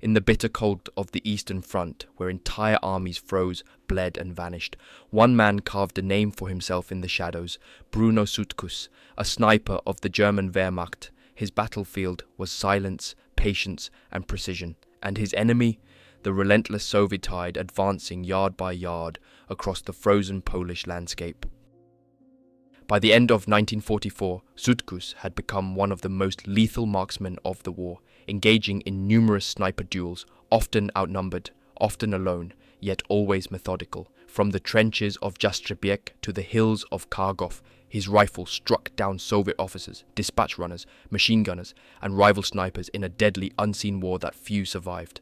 In the bitter cold of the Eastern Front, where entire armies froze, bled and vanished, one man carved a name for himself in the shadows, Bruno Sutkus, a sniper of the German Wehrmacht. His battlefield was silence, patience and precision, and his enemy, the relentless Sovietide advancing yard by yard across the frozen Polish landscape. By the end of 1944, Sutkus had become one of the most lethal marksmen of the war, engaging in numerous sniper duels, often outnumbered, often alone, yet always methodical. From the trenches of Jastrzebiec to the hills of Kharkov, his rifle struck down Soviet officers, dispatch runners, machine gunners, and rival snipers in a deadly unseen war that few survived.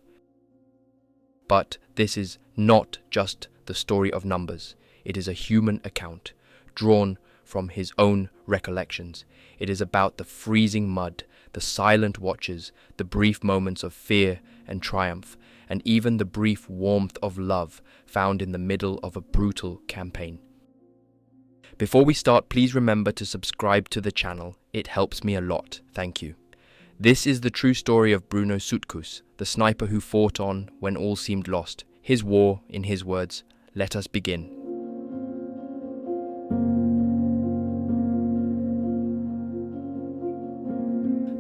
But this is not just the story of numbers. It is a human account, drawn from his own recollections. It is about the freezing mud, the silent watches, the brief moments of fear and triumph, and even the brief warmth of love found in the middle of a brutal campaign. Before we start, please remember to subscribe to the channel. It helps me a lot. Thank you. This is the true story of Bruno Sutkus, the sniper who fought on when all seemed lost. His war, in his words. Let us begin.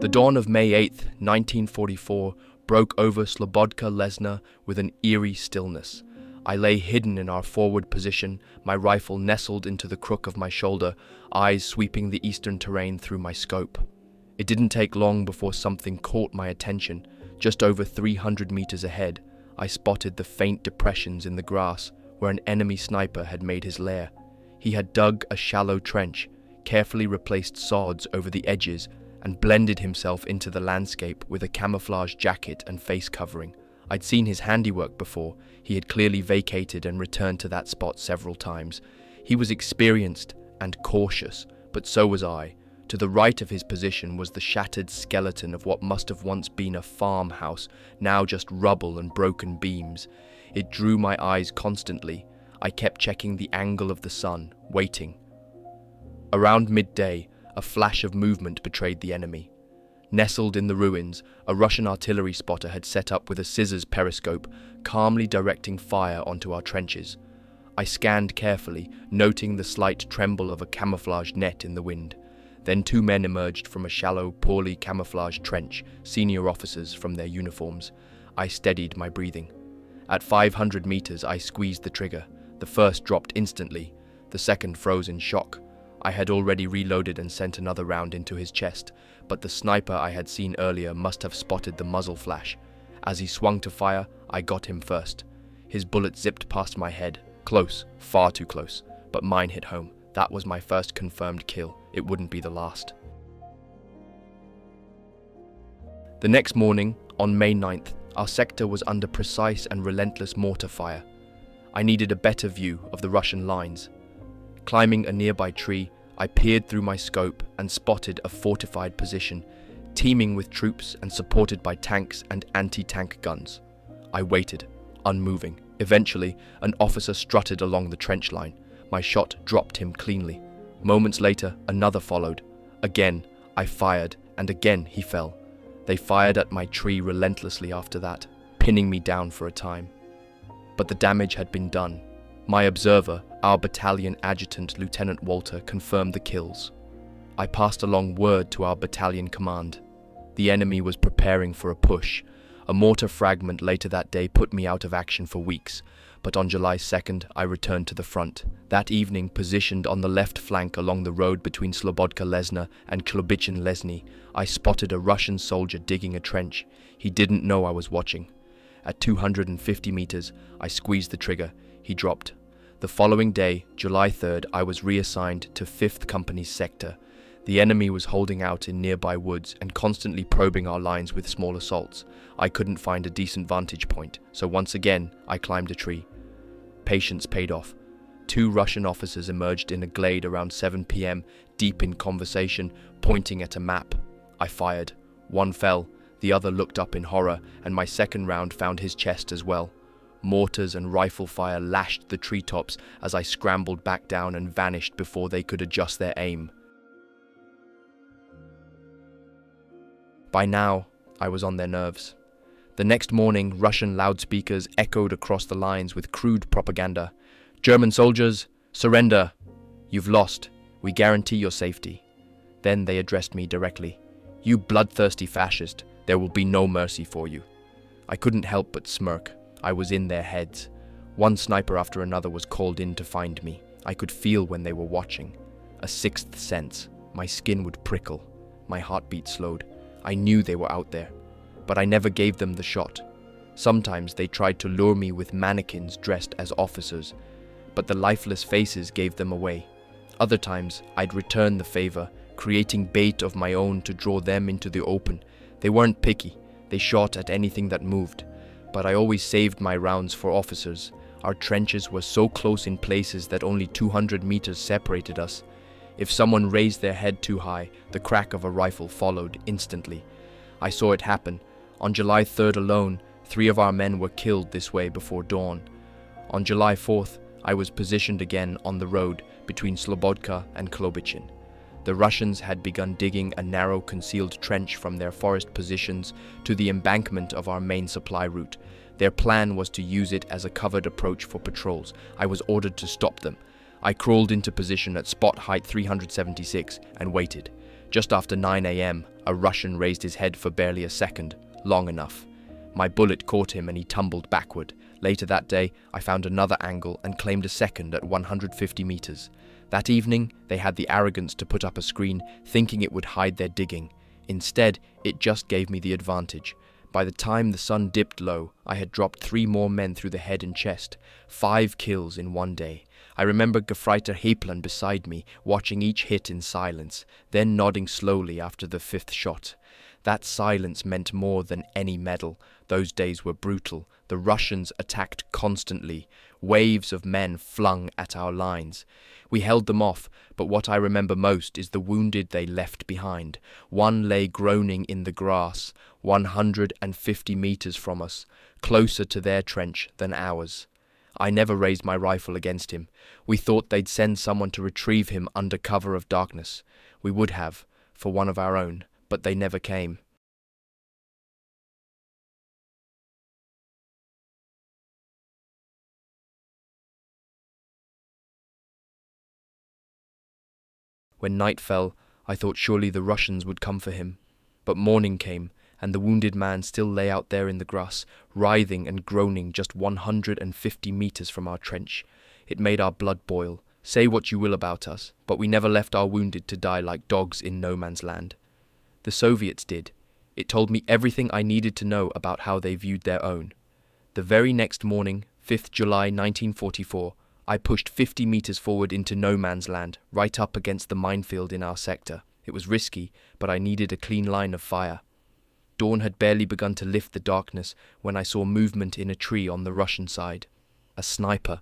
The dawn of May 8, 1944, broke over Slobodka Lesna with an eerie stillness. I lay hidden in our forward position, my rifle nestled into the crook of my shoulder, eyes sweeping the eastern terrain through my scope. It didn't take long before something caught my attention. Just over 300 meters ahead, I spotted the faint depressions in the grass where an enemy sniper had made his lair. He had dug a shallow trench, carefully replaced sods over the edges, and blended himself into the landscape with a camouflage jacket and face covering. I'd seen his handiwork before. He had clearly vacated and returned to that spot several times. He was experienced and cautious, but so was I. To the right of his position was the shattered skeleton of what must have once been a farmhouse, now just rubble and broken beams. It drew my eyes constantly. I kept checking the angle of the sun, waiting. Around midday, a flash of movement betrayed the enemy. Nestled in the ruins, a Russian artillery spotter had set up with a scissors periscope, calmly directing fire onto our trenches. I scanned carefully, noting the slight tremble of a camouflage net in the wind. Then two men emerged from a shallow, poorly camouflaged trench, senior officers from their uniforms. I steadied my breathing. At 500 meters, I squeezed the trigger. The first dropped instantly. The second froze in shock. I had already reloaded and sent another round into his chest, but the sniper I had seen earlier must have spotted the muzzle flash. As he swung to fire, I got him first. His bullet zipped past my head. Close, far too close, but mine hit home. That was my first confirmed kill. It wouldn't be the last. The next morning, on May 9th, our sector was under precise and relentless mortar fire. I needed a better view of the Russian lines. Climbing a nearby tree, I peered through my scope and spotted a fortified position, teeming with troops and supported by tanks and anti-tank guns. I waited, unmoving. Eventually, an officer strutted along the trench line. My shot dropped him cleanly. Moments later, another followed. Again, I fired, and again he fell. They fired at my tree relentlessly after that, pinning me down for a time. But the damage had been done. My observer, our battalion adjutant Lieutenant Walter, confirmed the kills. I passed along word to our battalion command. The enemy was preparing for a push. A mortar fragment later that day put me out of action for weeks, but on July 2nd I returned to the front. That evening, positioned on the left flank along the road between Slobodka Lesna and Klobichin Lesny, I spotted a Russian soldier digging a trench. He didn't know I was watching. At 250 meters, I squeezed the trigger. He dropped. The following day, July 3rd, I was reassigned to 5th Company's sector. The enemy was holding out in nearby woods and constantly probing our lines with small assaults. I couldn't find a decent vantage point, so once again, I climbed a tree. Patience paid off. 2 Russian officers emerged in a glade around 7 p.m., deep in conversation, pointing at a map. I fired. One fell, the other looked up in horror, and my second round found his chest as well. Mortars and rifle fire lashed the treetops as I scrambled back down and vanished before they could adjust their aim. By now, I was on their nerves. The next morning, Russian loudspeakers echoed across the lines with crude propaganda. "German soldiers, surrender! You've lost. We guarantee your safety." Then they addressed me directly. "You bloodthirsty fascist, there will be no mercy for you." I couldn't help but smirk. I was in their heads. One sniper after another was called in to find me. I could feel when they were watching. A sixth sense. My skin would prickle. My heartbeat slowed. I knew they were out there, but I never gave them the shot. Sometimes they tried to lure me with mannequins dressed as officers, but the lifeless faces gave them away. Other times, I'd return the favor, creating bait of my own to draw them into the open. They weren't picky. They shot at anything that moved, but I always saved my rounds for officers. Our trenches were so close in places that only 200 meters separated us. If someone raised their head too high, the crack of a rifle followed instantly. I saw it happen. On July 3rd alone, 3 of our men were killed this way before dawn. On July 4th, I was positioned again on the road between Slobodka and Klobichin. The Russians had begun digging a narrow concealed trench from their forest positions to the embankment of our main supply route. Their plan was to use it as a covered approach for patrols. I was ordered to stop them. I crawled into position at spot height 376 and waited. Just after 9 a.m., a Russian raised his head for barely a second, long enough. My bullet caught him and he tumbled backward. Later that day, I found another angle and claimed a second at 150 meters. That evening, they had the arrogance to put up a screen, thinking it would hide their digging. Instead, it just gave me the advantage. By the time the sun dipped low, I had dropped 3 more men through the head and chest. 5 kills in one day. I remember Gefreiter Heplan beside me, watching each hit in silence, then nodding slowly after the 5th shot. That silence meant more than any medal. Those days were brutal. The Russians attacked constantly. Waves of men flung at our lines. We held them off, but what I remember most is the wounded they left behind. One lay groaning in the grass, 150 meters from us, closer to their trench than ours. I never raised my rifle against him. We thought they'd send someone to retrieve him under cover of darkness. We would have, for one of our own, but they never came. When night fell, I thought surely the Russians would come for him. But morning came, and the wounded man still lay out there in the grass, writhing and groaning just 150 meters from our trench. It made our blood boil. Say what you will about us, but we never left our wounded to die like dogs in no man's land. The Soviets did. It told me everything I needed to know about how they viewed their own. The very next morning, 5th July 1944, I pushed 50 meters forward into no man's land, right up against the minefield in our sector. It was risky, but I needed a clean line of fire. Dawn had barely begun to lift the darkness when I saw movement in a tree on the Russian side. A sniper.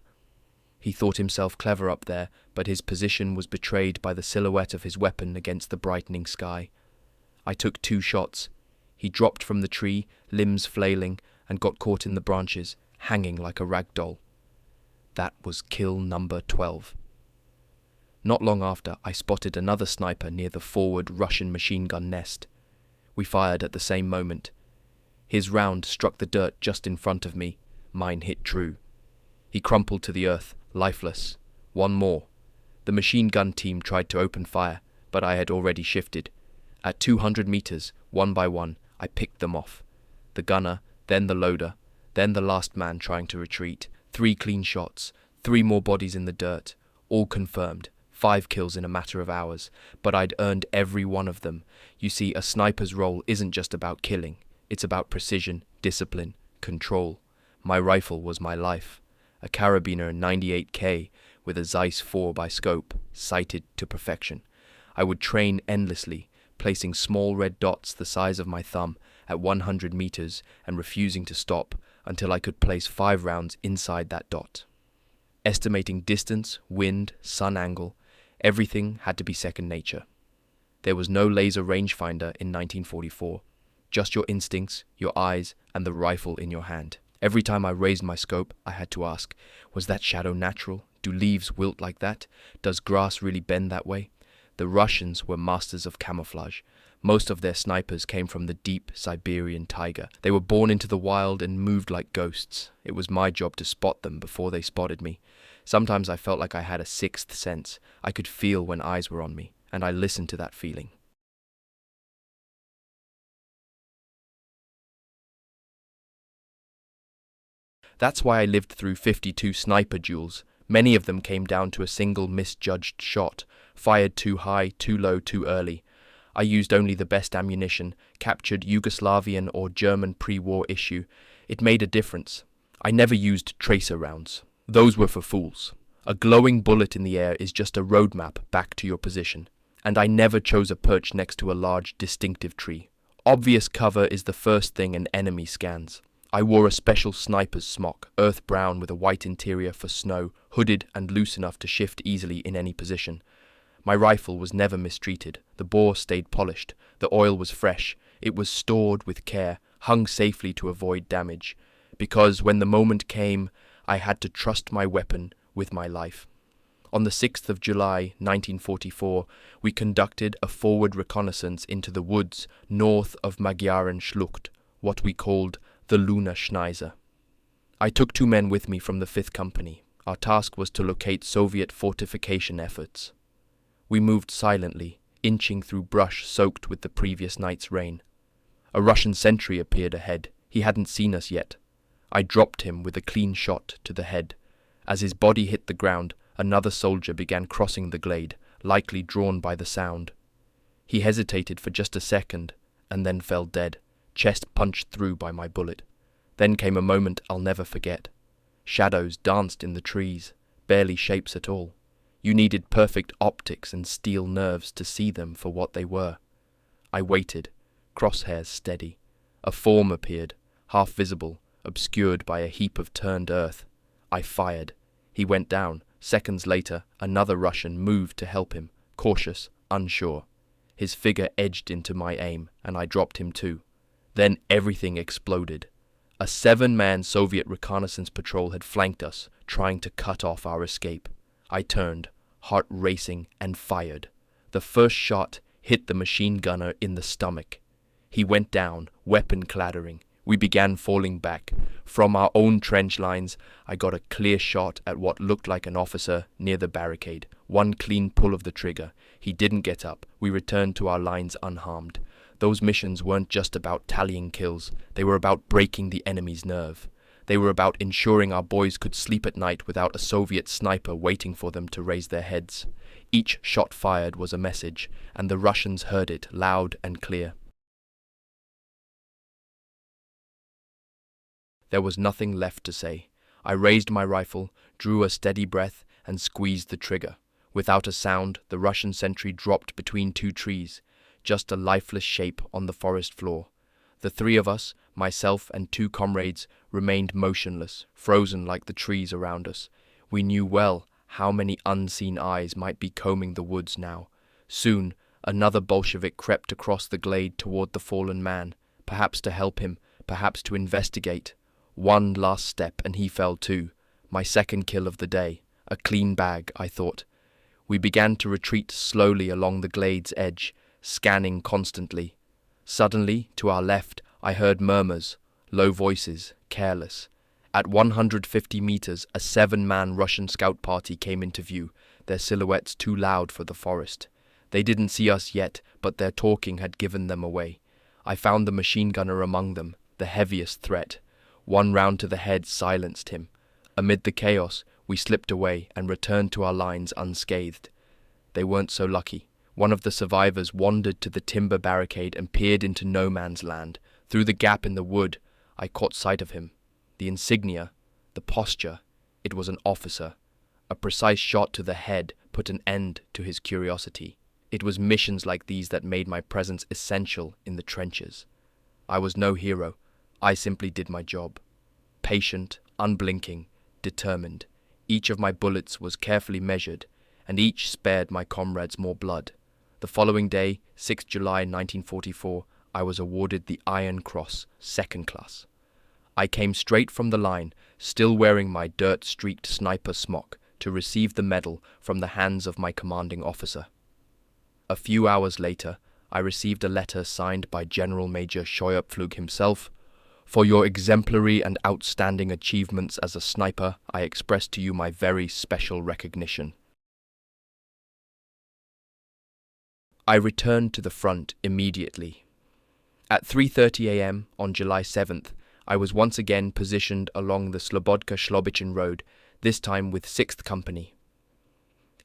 He thought himself clever up there, but his position was betrayed by the silhouette of his weapon against the brightening sky. I took 2 shots. He dropped from the tree, limbs flailing, and got caught in the branches, hanging like a rag doll. That was kill number 12. Not long after, I spotted another sniper near the forward Russian machine gun nest. We fired at the same moment. His round struck the dirt just in front of me. Mine hit true. He crumpled to the earth, lifeless. One more. The machine gun team tried to open fire, but I had already shifted. At 200 meters, one by one, I picked them off. The gunner, then the loader, then the last man trying to retreat. 3 clean shots, 3 more bodies in the dirt, all confirmed. 5 kills in a matter of hours, but I'd earned every one of them. You see, a sniper's role isn't just about killing. It's about precision, discipline, control. My rifle was my life. A carabiner 98K with a Zeiss 4 by scope, sighted to perfection. I would train endlessly, placing small red dots the size of my thumb at 100 meters and refusing to stop until I could place 5 rounds inside that dot. Estimating distance, wind, sun angle, everything had to be second nature. There was no laser rangefinder in 1944, just your instincts, your eyes, and the rifle in your hand. Every time I raised my scope, I had to ask, was that shadow natural? Do leaves wilt like that? Does grass really bend that way? The Russians were masters of camouflage. Most of their snipers came from the deep Siberian taiga. They were born into the wild and moved like ghosts. It was my job to spot them before they spotted me. Sometimes I felt like I had a sixth sense. I could feel when eyes were on me, and I listened to that feeling. That's why I lived through 52 sniper duels. Many of them came down to a single misjudged shot, fired too high, too low, too early. I used only the best ammunition, captured Yugoslavian or German pre-war issue. It made a difference. I never used tracer rounds. Those were for fools. A glowing bullet in the air is just a roadmap back to your position. And I never chose a perch next to a large, distinctive tree. Obvious cover is the first thing an enemy scans. I wore a special sniper's smock, earth brown with a white interior for snow, hooded and loose enough to shift easily in any position. My rifle was never mistreated. The bore stayed polished. The oil was fresh. It was stored with care, hung safely to avoid damage. Because when the moment came, I had to trust my weapon with my life. On the 6th of July, 1944, we conducted a forward reconnaissance into the woods north of Magyaren Schlucht, what we called the Luna Schneiser. I took 2 men with me from the 5th Company. Our task was to locate Soviet fortification efforts. We moved silently, inching through brush soaked with the previous night's rain. A Russian sentry appeared ahead. He hadn't seen us yet. I dropped him with a clean shot to the head. As his body hit the ground, another soldier began crossing the glade, likely drawn by the sound. He hesitated for just a second, and then fell dead, chest punched through by my bullet. Then came a moment I'll never forget. Shadows danced in the trees, barely shapes at all. You needed perfect optics and steel nerves to see them for what they were. I waited, crosshairs steady. A form appeared, half visible, obscured by a heap of turned earth. I fired. He went down. Seconds later, another Russian moved to help him, cautious, unsure. His figure edged into my aim, and I dropped him too. Then everything exploded. A 7-man Soviet reconnaissance patrol had flanked us, trying to cut off our escape. I turned, heart racing, and fired. The first shot hit the machine gunner in the stomach. He went down, weapon clattering. We began falling back. From our own trench lines, I got a clear shot at what looked like an officer near the barricade. One clean pull of the trigger. He didn't get up. We returned to our lines unharmed. Those missions weren't just about tallying kills. They were about breaking the enemy's nerve. They were about ensuring our boys could sleep at night without a Soviet sniper waiting for them to raise their heads. Each shot fired was a message, and the Russians heard it loud and clear. There was nothing left to say. I raised my rifle, drew a steady breath, and squeezed the trigger. Without a sound, the Russian sentry dropped between 2 trees, just a lifeless shape on the forest floor. The 3 of us, myself and 2 comrades, remained motionless, frozen like the trees around us. We knew well how many unseen eyes might be combing the woods now. Soon, another Bolshevik crept across the glade toward the fallen man, perhaps to help him, perhaps to investigate. One last step and he fell too. My second kill of the day. A clean bag, I thought. We began to retreat slowly along the glade's edge, scanning constantly. Suddenly, to our left, I heard murmurs, low voices, careless. At 150 meters, a 7-man Russian scout party came into view, their silhouettes too loud for the forest. They didn't see us yet, but their talking had given them away. I found the machine gunner among them, the heaviest threat. One round to the head silenced him. Amid the chaos, we slipped away and returned to our lines unscathed. They weren't so lucky. One of the survivors wandered to the timber barricade and peered into no man's land. Through the gap in the wood, I caught sight of him. The insignia, the posture, it was an officer. A precise shot to the head put an end to his curiosity. It was missions like these that made my presence essential in the trenches. I was no hero. I simply did my job. Patient, unblinking, determined. Each of my bullets was carefully measured, and each spared my comrades more blood. The following day, 6 July 1944, I was awarded the Iron Cross, 2nd class. I came straight from the line, still wearing my dirt-streaked sniper smock, to receive the medal from the hands of my commanding officer. A few hours later, I received a letter signed by General Major Scheuerpflug himself. For your exemplary and outstanding achievements as a sniper, I express to you my very special recognition. I returned to the front immediately. At 3:30 a.m. on July 7th, I was once again positioned along the Slobodka-Slobodchen road, this time with 6th Company.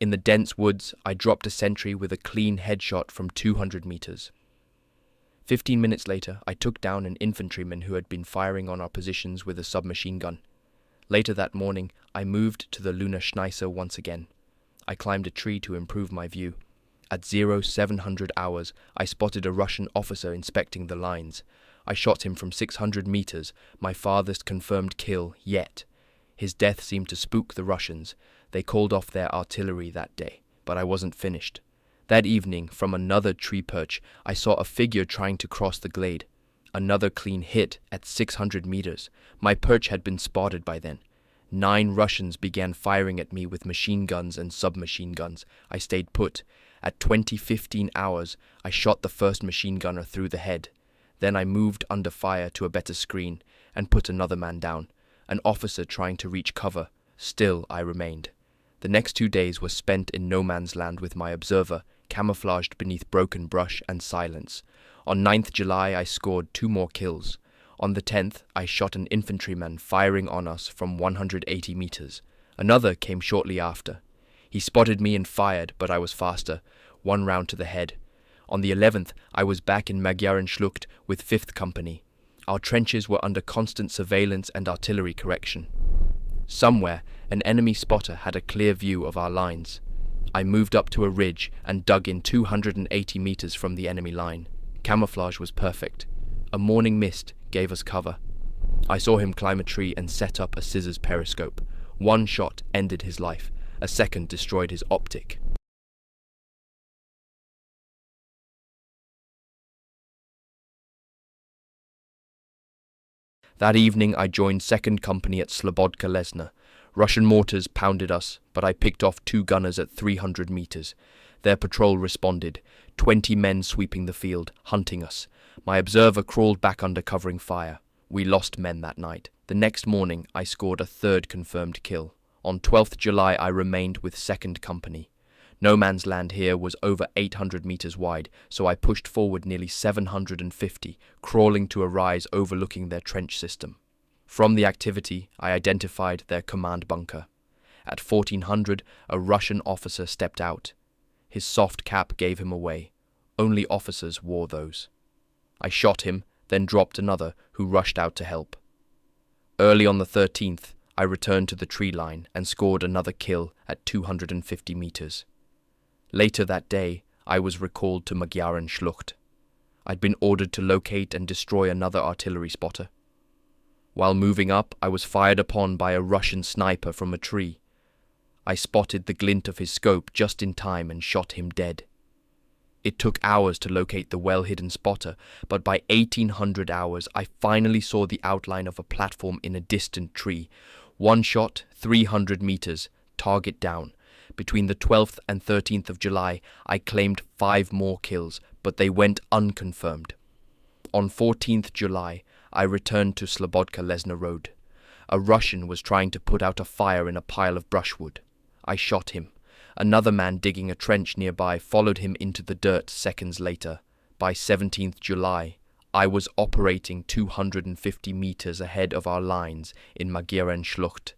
In the dense woods, I dropped a sentry with a clean headshot from 200 meters. 15 minutes later, I took down an infantryman who had been firing on our positions with a submachine gun. Later that morning, I moved to the Luna Schneise once again. I climbed a tree to improve my view. At 0700 hours, I spotted a Russian officer inspecting the lines. I shot him from 600 meters, my farthest confirmed kill yet. His death seemed to spook the Russians. They called off their artillery that day, but I wasn't finished. That evening, from another tree perch, I saw a figure trying to cross the glade. Another clean hit at 600 meters. My perch had been spotted by then. 9 Russians began firing at me with machine guns and submachine guns. I stayed put. At 20:15 hours, I shot the first machine gunner through the head. Then I moved under fire to a better screen and put another man down, an officer trying to reach cover. Still I remained. The next 2 days were spent in no man's land with my observer, camouflaged beneath broken brush and silence. On 9th July, I scored 2 more kills. On the 10th, I shot an infantryman firing on us from 180 meters. Another came shortly after. He spotted me and fired, but I was faster, 1 round to the head. On the 11th, I was back in Magyarenschlucht with 5th Company. Our trenches were under constant surveillance and artillery correction. Somewhere, an enemy spotter had a clear view of our lines. I moved up to a ridge and dug in 280 meters from the enemy line. Camouflage was perfect. A morning mist gave us cover. I saw him climb a tree and set up a scissors periscope. 1 shot ended his life. A second destroyed his optic. That evening I joined 2nd Company at Slobodka-Lesna. Russian mortars pounded us, but I picked off 2 gunners at 300 meters. Their patrol responded, 20 men sweeping the field, hunting us. My observer crawled back under covering fire. We lost men that night. The next morning I scored a 3rd confirmed kill. On 12th July I remained with 2nd Company. No man's land here was over 800 meters wide, so I pushed forward nearly 750, crawling to a rise overlooking their trench system. From the activity, I identified their command bunker. At 1400, a Russian officer stepped out. His soft cap gave him away. Only officers wore those. I shot him, then dropped another who rushed out to help. Early on the 13th, I returned to the tree line and scored another kill at 250 meters. Later that day, I was recalled to Magyarenschlucht. I'd been ordered to locate and destroy another artillery spotter. While moving up, I was fired upon by a Russian sniper from a tree. I spotted the glint of his scope just in time and shot him dead. It took hours to locate the well-hidden spotter, but by 1800 hours I finally saw the outline of a platform in a distant tree. 1 shot, 300 meters, target down. Between the 12th and 13th of July, I claimed 5 more kills, but they went unconfirmed. On 14th July, I returned to Slobodka-Lesna Road. A Russian was trying to put out a fire in a pile of brushwood. I shot him. Another man digging a trench nearby followed him into the dirt seconds later. By 17th July, I was operating 250 meters ahead of our lines in Magyarenschlucht.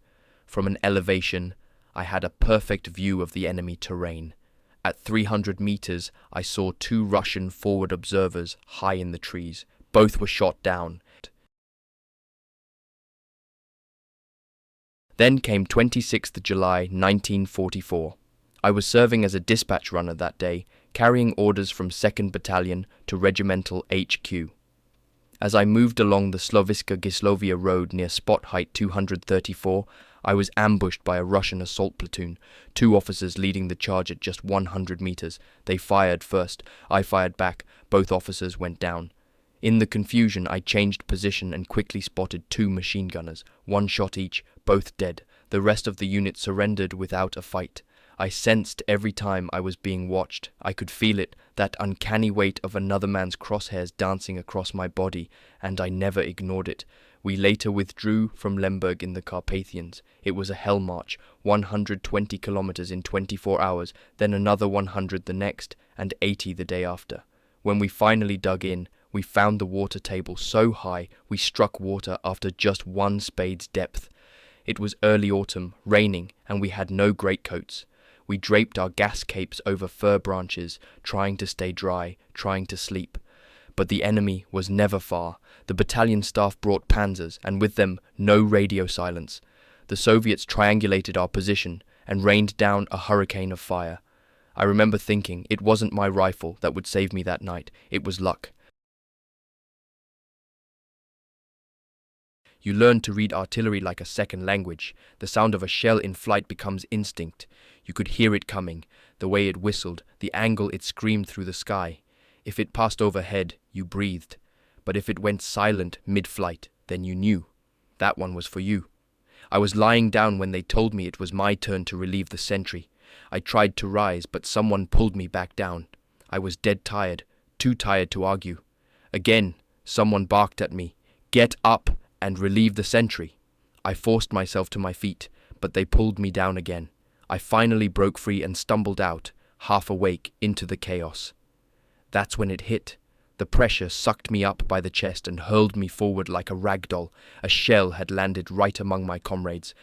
From an elevation, I had a perfect view of the enemy terrain. At 300 meters, I saw 2 Russian forward observers high in the trees. Both were shot down. Then came 26th July 1944. I was serving as a dispatch runner that day, carrying orders from 2nd Battalion to Regimental HQ. As I moved along the Sloviska-Gislovia road near spot height 234, I was ambushed by a Russian assault platoon, 2 officers leading the charge at just 100 meters. They fired first. I fired back. Both officers went down. In the confusion, I changed position and quickly spotted 2 machine gunners, 1 shot each, both dead. The rest of the unit surrendered without a fight. I sensed every time I was being watched. I could feel it, that uncanny weight of another man's crosshairs dancing across my body, and I never ignored it. We later withdrew from Lemberg in the Carpathians. It was a hell march, 120 kilometers in 24 hours, then another 100 the next, and 80 the day after. When we finally dug in, we found the water table so high we struck water after just one spade's depth. It was early autumn, raining, and we had no greatcoats. We draped our gas capes over fir branches, trying to stay dry, trying to sleep. But the enemy was never far. The battalion staff brought panzers, and with them no radio silence. The Soviets triangulated our position and rained down a hurricane of fire. I remember thinking it wasn't my rifle that would save me that night, it was luck. You learn to read artillery like a second language. The sound of a shell in flight becomes instinct. You could hear it coming, the way it whistled, the angle it screamed through the sky. If it passed overhead, you breathed. But if it went silent mid-flight, then you knew. That one was for you. I was lying down when they told me it was my turn to relieve the sentry. I tried to rise, but someone pulled me back down. I was dead tired, too tired to argue. Again, someone barked at me, "Get up and relieve the sentry." I forced myself to my feet, but they pulled me down again. I finally broke free and stumbled out, half awake, into the chaos. That's when it hit. The pressure sucked me up by the chest and hurled me forward like a rag doll. A shell had landed right among my comrades.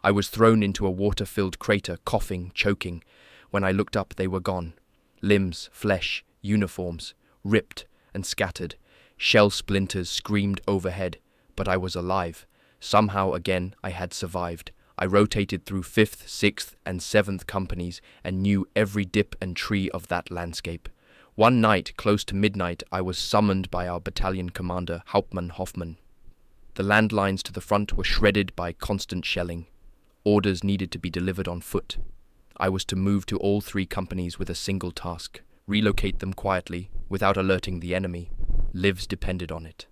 I was thrown into a water-filled crater, coughing, choking. When I looked up, they were gone. Limbs, flesh, uniforms, ripped and scattered. Shell splinters screamed overhead. But I was alive. Somehow again I had survived. I rotated through 5th, 6th, and 7th companies and knew every dip and tree of that landscape. One night, close to midnight, I was summoned by our battalion commander, Hauptmann Hoffmann. The landlines to the front were shredded by constant shelling. Orders needed to be delivered on foot. I was to move to all 3 companies with a single task: relocate them quietly, without alerting the enemy. Lives depended on it.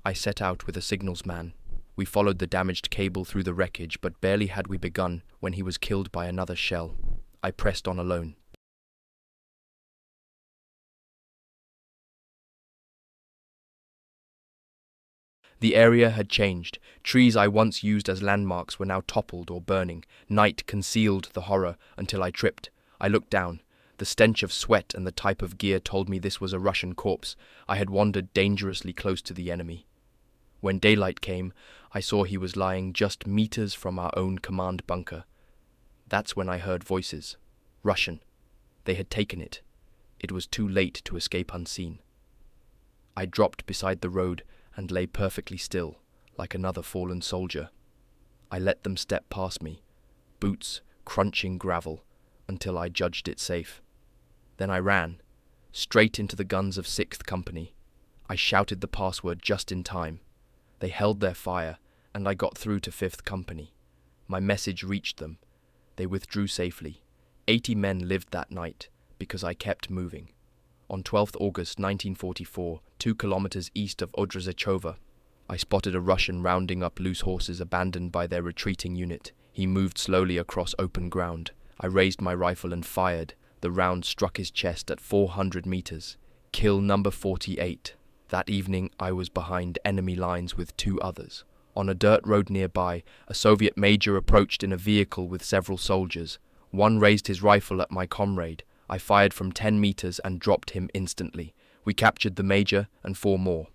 I set out with a signals man. We followed the damaged cable through the wreckage, but barely had we begun when he was killed by another shell. I pressed on alone. The area had changed. Trees I once used as landmarks were now toppled or burning. Night concealed the horror until I tripped. I looked down. The stench of sweat and the type of gear told me this was a Russian corpse. I had wandered dangerously close to the enemy. When daylight came, I saw he was lying just meters from our own command bunker. That's when I heard voices. Russian. They had taken it. It was too late to escape unseen. I dropped beside the road and lay perfectly still, like another fallen soldier. I let them step past me, boots crunching gravel, until I judged it safe. Then I ran, straight into the guns of 6th Company. I shouted the password just in time. They held their fire, and I got through to 5th Company. My message reached them. They withdrew safely. 80 men lived that night, because I kept moving. On 12th August 1944, 2 kilometers east of Odrzejova, I spotted a Russian rounding up loose horses abandoned by their retreating unit. He moved slowly across open ground. I raised my rifle and fired. The round struck his chest at 400 meters. Kill number 48. That evening, I was behind enemy lines with 2 others. On a dirt road nearby, a Soviet major approached in a vehicle with several soldiers. One raised his rifle at my comrade. I fired from 10 meters and dropped him instantly. We captured the major and 4 more.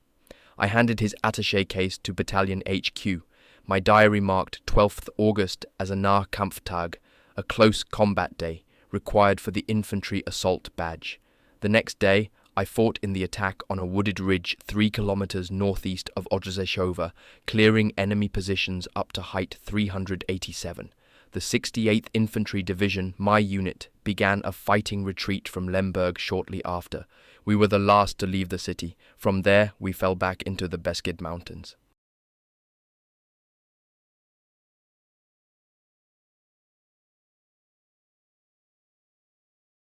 I handed his attaché case to Battalion HQ. My diary marked 12th August as a Nahkampftag, a close combat day, required for the infantry assault badge. The next day, I fought in the attack on a wooded ridge 3 kilometers northeast of Odrzejova, clearing enemy positions up to height 387. The 68th Infantry Division, my unit, began a fighting retreat from Lemberg shortly after. We were the last to leave the city. From there, we fell back into the Beskid Mountains.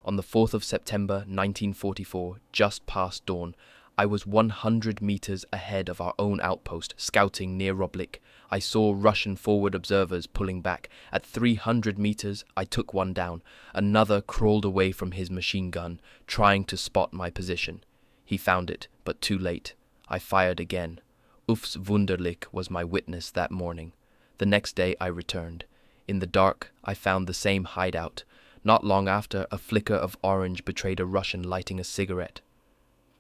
On the 4th of September 1944, just past dawn, I was 100 meters ahead of our own outpost, scouting near Roblik. I saw Russian forward observers pulling back. At 300 meters, I took one down. Another crawled away from his machine gun, trying to spot my position. He found it, but too late. I fired again. Uf's Wunderlich was my witness that morning. The next day I returned. In the dark, I found the same hideout. Not long after, a flicker of orange betrayed a Russian lighting a cigarette.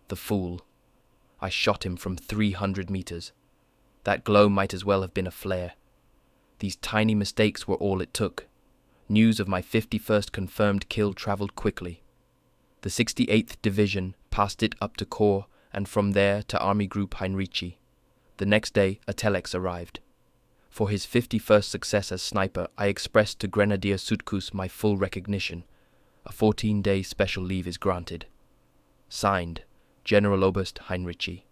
The fool. I shot him from 300 meters. That glow might as well have been a flare. These tiny mistakes were all it took. News of my 51st confirmed kill traveled quickly. The 68th Division passed it up to Corps, and from there to Army Group Heinrici. The next day, a telex arrived. For his 51st success as sniper, I expressed to Grenadier Sutkus my full recognition. A 14-day special leave is granted. Signed, General Oberst Heinrici.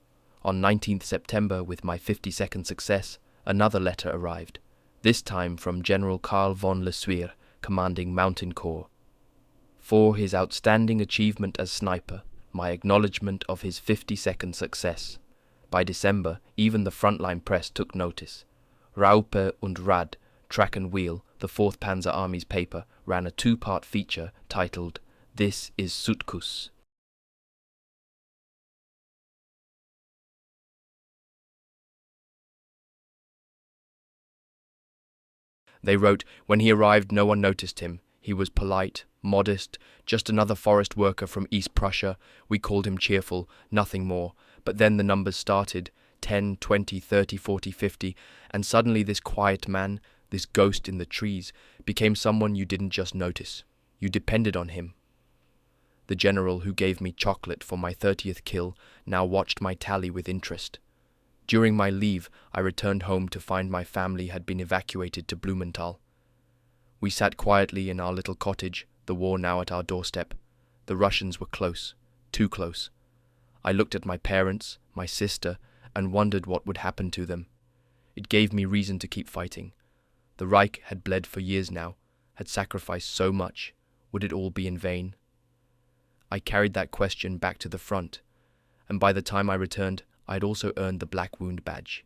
On 19th September, with my 52nd success, another letter arrived, this time from General Karl von Lesueur, commanding Mountain Corps. For his outstanding achievement as sniper, my acknowledgement of his 52nd success. By December, even the frontline press took notice. Raupe und Rad, Track and Wheel, the 4th Panzer Army's paper, ran a 2-part feature titled, "This is Sutkus." They wrote, when he arrived no one noticed him. He was polite, modest, just another forest worker from East Prussia. We called him cheerful, nothing more. But then the numbers started, 10, 20, 30, 40, 50, and suddenly this quiet man, this ghost in the trees, became someone you didn't just notice. You depended on him. The general who gave me chocolate for my 30th kill now watched my tally with interest. During my leave, I returned home to find my family had been evacuated to Blumenthal. We sat quietly in our little cottage, the war now at our doorstep. The Russians were close, too close. I looked at my parents, my sister, and wondered what would happen to them. It gave me reason to keep fighting. The Reich had bled for years now, had sacrificed so much. Would it all be in vain? I carried that question back to the front, and by the time I returned, I had also earned the Black Wound badge.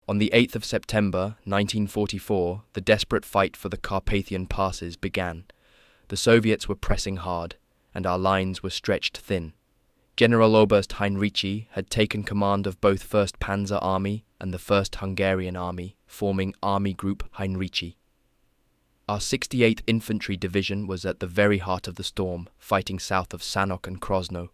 On the 8th of September, 1944, the desperate fight for the Carpathian passes began. The Soviets were pressing hard, and our lines were stretched thin. General Oberst Heinrici had taken command of both 1st Panzer Army and the 1st Hungarian Army, forming Army Group Heinrici. Our 68th Infantry Division was at the very heart of the storm, fighting south of Sanok and Krosno.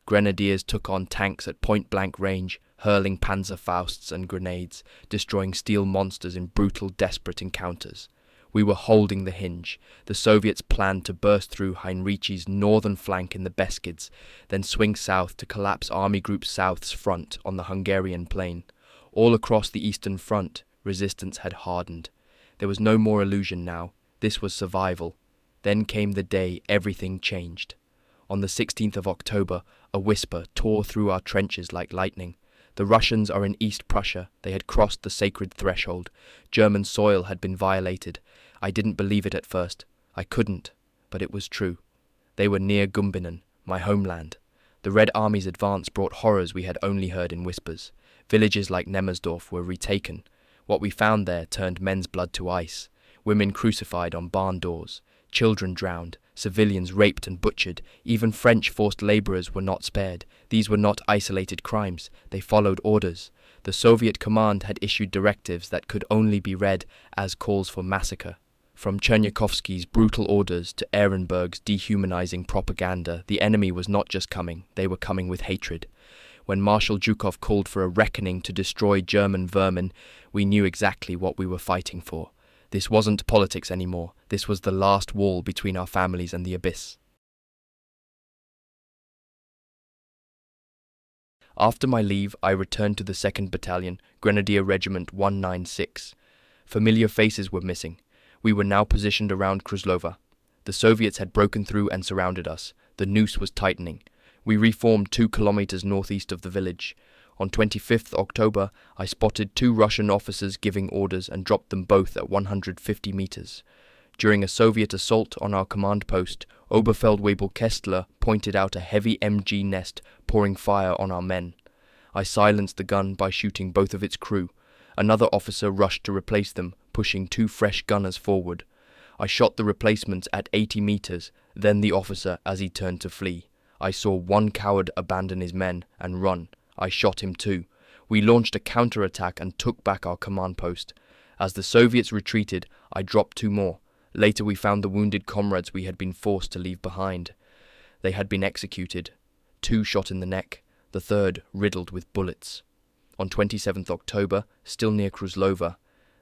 Grenadiers took on tanks at point-blank range, hurling Panzerfausts and grenades, destroying steel monsters in brutal, desperate encounters. We were holding the hinge. The Soviets planned to burst through Heinrici's northern flank in the Beskids, then swing south to collapse Army Group South's front on the Hungarian plain. All across the Eastern Front, resistance had hardened. There was no more illusion now. This was survival. Then came the day everything changed. On the 16th of October, a whisper tore through our trenches like lightning. The Russians are in East Prussia. They had crossed the sacred threshold. German soil had been violated. I didn't believe it at first. I couldn't, but it was true. They were near Gumbinnen, my homeland. The Red Army's advance brought horrors we had only heard in whispers. Villages like Nemmersdorf were retaken. What we found there turned men's blood to ice. Women crucified on barn doors. Children drowned. Civilians raped and butchered. Even French forced laborers were not spared. These were not isolated crimes. They followed orders. The Soviet command had issued directives that could only be read as calls for massacre. From Chernyakhovsky's brutal orders to Ehrenberg's dehumanizing propaganda, the enemy was not just coming, they were coming with hatred. When Marshal Zhukov called for a reckoning to destroy German vermin, we knew exactly what we were fighting for. This wasn't politics anymore. This was the last wall between our families and the abyss. After my leave, I returned to the 2nd Battalion, Grenadier Regiment 196. Familiar faces were missing. We were now positioned around Kruzlova. The Soviets had broken through and surrounded us. The noose was tightening. We reformed 2 kilometers northeast of the village. On 25th October, I spotted 2 Russian officers giving orders and dropped them both at 150 meters. During a Soviet assault on our command post, Oberfeldwebel Kestler pointed out a heavy MG nest pouring fire on our men. I silenced the gun by shooting both of its crew. Another officer rushed to replace them, pushing 2 fresh gunners forward. I shot the replacements at 80 meters, then the officer as he turned to flee. I saw one coward abandon his men and run. I shot him too. We launched a counterattack and took back our command post. As the Soviets retreated, I dropped 2 more. Later we found the wounded comrades we had been forced to leave behind. They had been executed. 2 shot in the neck, the third riddled with bullets. On 27th October, still near Kruslova,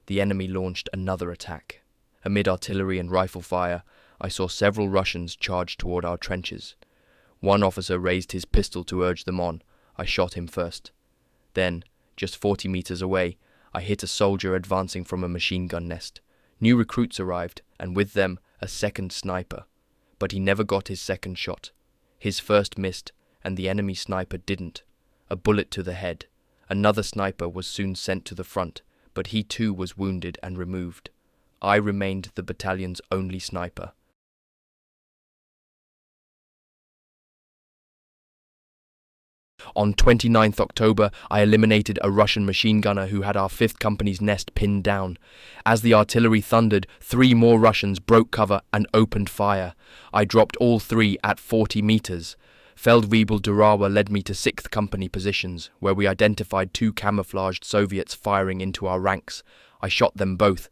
the enemy launched another attack. Amid artillery and rifle fire, I saw several Russians charge toward our trenches. One officer raised his pistol to urge them on. I shot him first. Then, just 40 meters away, I hit a soldier advancing from a machine gun nest. New recruits arrived, and with them a second sniper. But he never got his second shot. His first missed, and the enemy sniper didn't. A bullet to the head. Another sniper was soon sent to the front, but he too was wounded and removed. I remained the battalion's only sniper. On 29th October, I eliminated a Russian machine gunner who had our 5th Company's nest pinned down. As the artillery thundered, 3 more Russians broke cover and opened fire. I dropped all 3 at 40 meters. Feldwebel Durawa led me to 6th Company positions, where we identified 2 camouflaged Soviets firing into our ranks. I shot them both.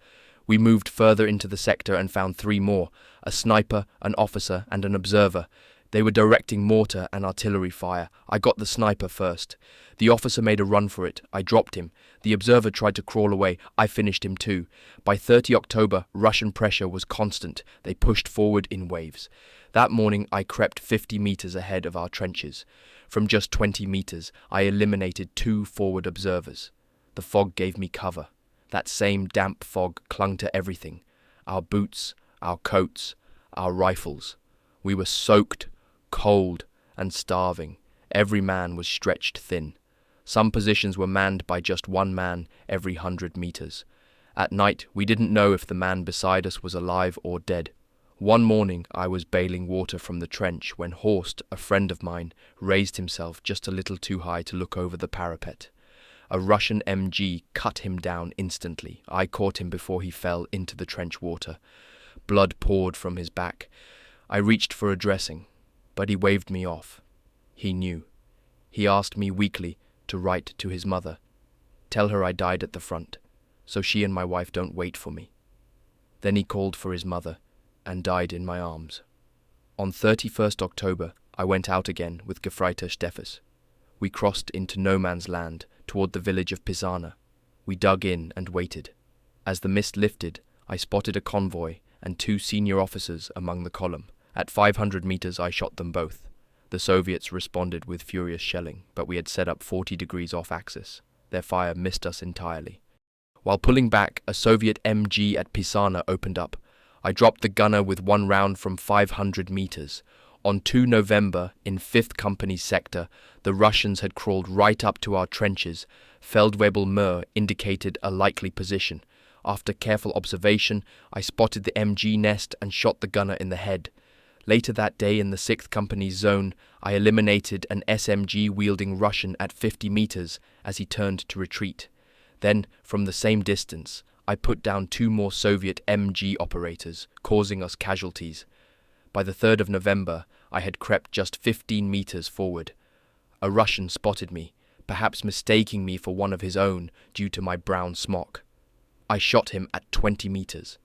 We moved further into the sector and found 3 more, a sniper, an officer, and an observer. They were directing mortar and artillery fire. I got the sniper first. The officer made a run for it. I dropped him. The observer tried to crawl away. I finished him too. By 30 October, Russian pressure was constant. They pushed forward in waves. That morning, I crept 50 meters ahead of our trenches. From just 20 meters, I eliminated 2 forward observers. The fog gave me cover. That same damp fog clung to everything. Our boots, our coats, our rifles. We were soaked, cold, and starving. Every man was stretched thin. Some positions were manned by just 1 man every 100 meters. At night, we didn't know if the man beside us was alive or dead. One morning, I was bailing water from the trench when Horst, a friend of mine, raised himself just a little too high to look over the parapet. A Russian MG cut him down instantly. I caught him before he fell into the trench water. Blood poured from his back. I reached for a dressing, but he waved me off. He knew. He asked me weakly to write to his mother. Tell her I died at the front, so she and my wife don't wait for me. Then he called for his mother and died in my arms. On 31st October, I went out again with Gefreiter Steffes. We crossed into no man's land toward the village of Pisana. We dug in and waited. As the mist lifted, I spotted a convoy and 2 senior officers among the column. At 500 meters, I shot them both. The Soviets responded with furious shelling, but we had set up 40 degrees off axis. Their fire missed us entirely. While pulling back, a Soviet MG at Pisana opened up. I dropped the gunner with 1 round from 500 meters. On 2 November, in 5th Company's sector, the Russians had crawled right up to our trenches. Feldwebel Moor indicated a likely position. After careful observation, I spotted the MG nest and shot the gunner in the head. Later that day in the 6th Company's zone, I eliminated an SMG-wielding Russian at 50 meters as he turned to retreat. Then, from the same distance, I put down 2 more Soviet MG operators, causing us casualties. By the 3rd of November, I had crept just 15 meters forward. A Russian spotted me, perhaps mistaking me for one of his own due to my brown smock. I shot him at 20 meters.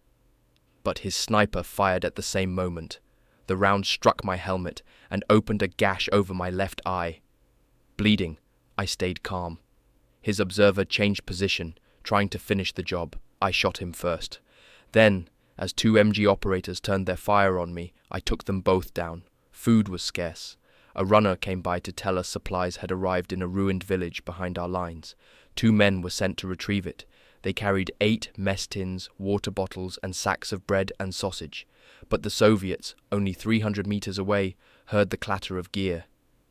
But his sniper fired at the same moment. The round struck my helmet and opened a gash over my left eye. Bleeding, I stayed calm. His observer changed position, trying to finish the job. I shot him first. Then, as 2 MG operators turned their fire on me, I took them both down. Food was scarce. A runner came by to tell us supplies had arrived in a ruined village behind our lines. 2 men were sent to retrieve it. They carried 8 mess tins, water bottles, and sacks of bread and sausage. But the Soviets, only 300 meters away, heard the clatter of gear.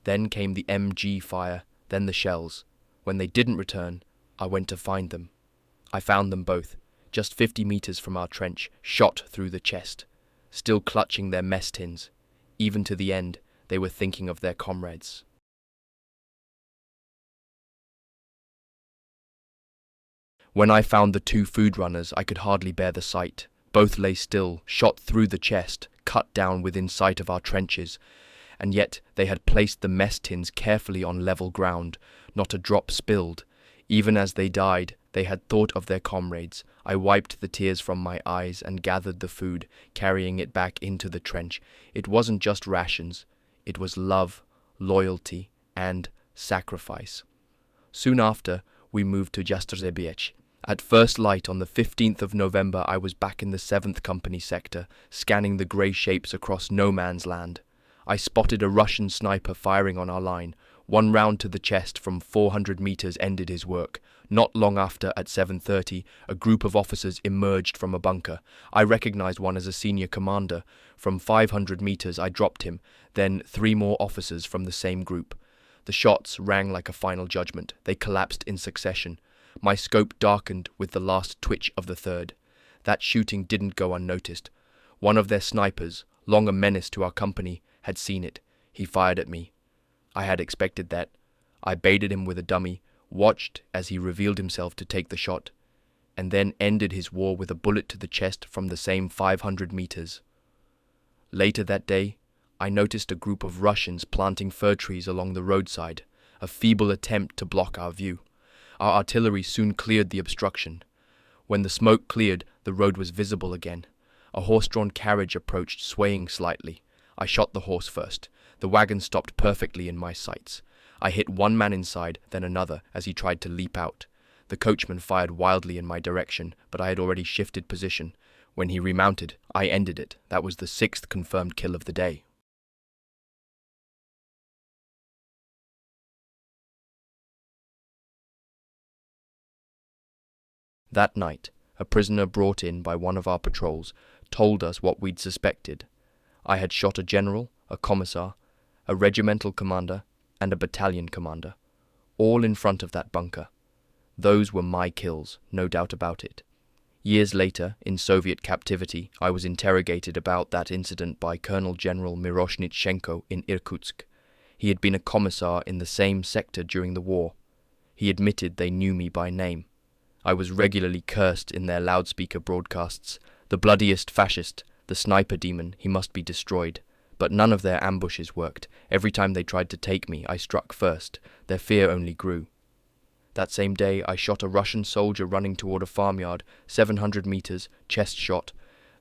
Then came the MG fire, then the shells. When they didn't return, I went to find them. I found them both, just 50 meters from our trench, shot through the chest. Still clutching their mess tins. Even to the end, they were thinking of their comrades. When I found the two food runners, I could hardly bear the sight. Both lay still, shot through the chest, cut down within sight of our trenches, and yet they had placed the mess tins carefully on level ground, not a drop spilled. Even as they died, they had thought of their comrades. I wiped the tears from my eyes and gathered the food, carrying it back into the trench. It wasn't just rations. It was love, loyalty, and sacrifice. Soon after, we moved to Jastrzebiec. At first light on the 15th of November, I was back in the 7th Company sector, scanning the grey shapes across no man's land. I spotted a Russian sniper firing on our line. One round to the chest from 400 meters ended his work. Not long after, at 7:30, a group of officers emerged from a bunker. I recognized one as a senior commander. From 500 meters, I dropped him, then 3 more officers from the same group. The shots rang like a final judgment. They collapsed in succession. My scope darkened with the last twitch of the third. That shooting didn't go unnoticed. One of their snipers, long a menace to our company, had seen it. He fired at me. I had expected that. I baited him with a dummy, watched as he revealed himself to take the shot, and then ended his war with a bullet to the chest from the same 500 meters. Later that day, I noticed a group of Russians planting fir trees along the roadside, a feeble attempt to block our view. Our artillery soon cleared the obstruction. When the smoke cleared, the road was visible again. A horse-drawn carriage approached, swaying slightly. I shot the horse first. The wagon stopped perfectly in my sights. I hit one man inside, then another, as he tried to leap out. The coachman fired wildly in my direction, but I had already shifted position. When he remounted, I ended it. That was the 6th confirmed kill of the day. That night, a prisoner brought in by one of our patrols told us what we'd suspected. I had shot a general, a commissar, a regimental commander, and a battalion commander, all in front of that bunker. Those were my kills, no doubt about it. Years later, in Soviet captivity, I was interrogated about that incident by Colonel General Miroshnichenko in Irkutsk. He had been a commissar in the same sector during the war. He admitted they knew me by name. I was regularly cursed in their loudspeaker broadcasts. The bloodiest fascist, the sniper demon, he must be destroyed. But none of their ambushes worked. Every time they tried to take me, I struck first. Their fear only grew. That same day, I shot a Russian soldier running toward a farmyard, 700 meters, chest shot.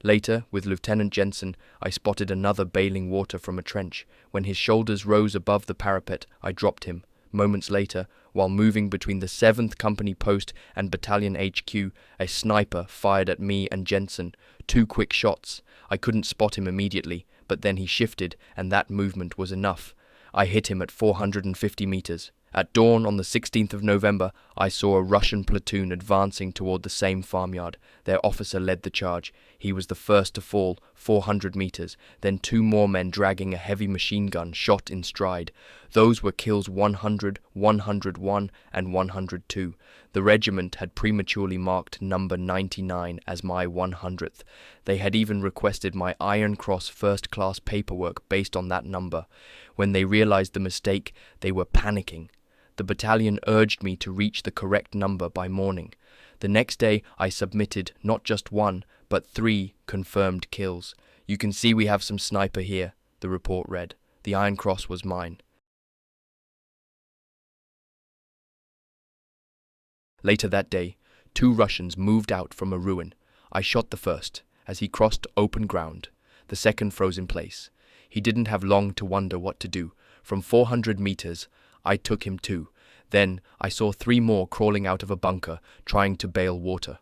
Later, with Lieutenant Jensen, I spotted another bailing water from a trench. When his shoulders rose above the parapet, I dropped him. Moments later, while moving between the 7th Company post and Battalion HQ, a sniper fired at me and Jensen. 2 quick shots. I couldn't spot him immediately, but then he shifted, and that movement was enough. I hit him at 450 meters. At dawn on the 16th of November, I saw a Russian platoon advancing toward the same farmyard. Their officer led the charge. He was the first to fall, 400 meters. Then 2 more men dragging a heavy machine gun shot in stride. Those were kills 100, 101, and 102. The regiment had prematurely marked number 99 as my 100th. They had even requested my Iron Cross first-class paperwork based on that number. When they realized the mistake, they were panicking. The battalion urged me to reach the correct number by morning. The next day, I submitted not just 1, but 3 confirmed kills. "You can see we have some sniper here," the report read. The Iron Cross was mine. Later that day, 2 Russians moved out from a ruin. I shot the first, as he crossed open ground. The second froze in place. He didn't have long to wonder what to do. From 400 meters, I took him too. Then I saw 3 more crawling out of a bunker, trying to bail water.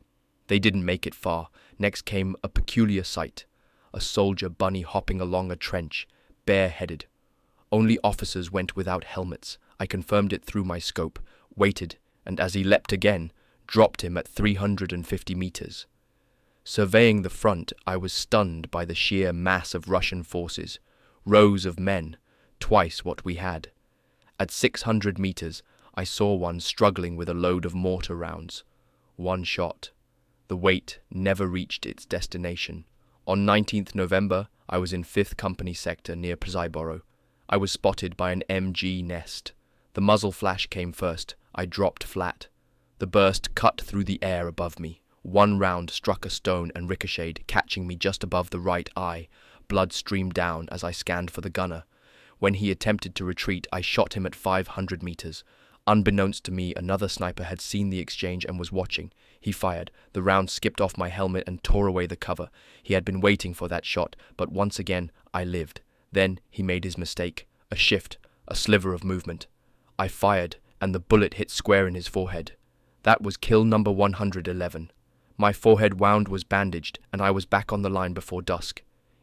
They didn't make it far. Next came a peculiar sight. A soldier bunny hopping along a trench, bareheaded. Only officers went without helmets. I confirmed it through my scope, waited, and as he leapt again, dropped him at 350 meters. Surveying the front, I was stunned by the sheer mass of Russian forces. Rows of men, twice what we had. At 600 meters, I saw one struggling with a load of mortar rounds. One shot. The weight never reached its destination. On 19th November, I was in 5th Company sector near Przyboro. I was spotted by an MG nest. The muzzle flash came first. I dropped flat. The burst cut through the air above me. One round struck a stone and ricocheted, catching me just above the right eye. Blood streamed down as I scanned for the gunner. When he attempted to retreat, I shot him at 500 meters. Unbeknownst to me, another sniper had seen the exchange and was watching. He fired. The round skipped off my helmet and tore away the cover. He had been waiting for that shot, but once again, I lived. Then he made his mistake. A shift, a sliver of movement. I fired, and the bullet hit square in his forehead. That was kill number 111. My forehead wound was bandaged, and I was back on the line before dusk.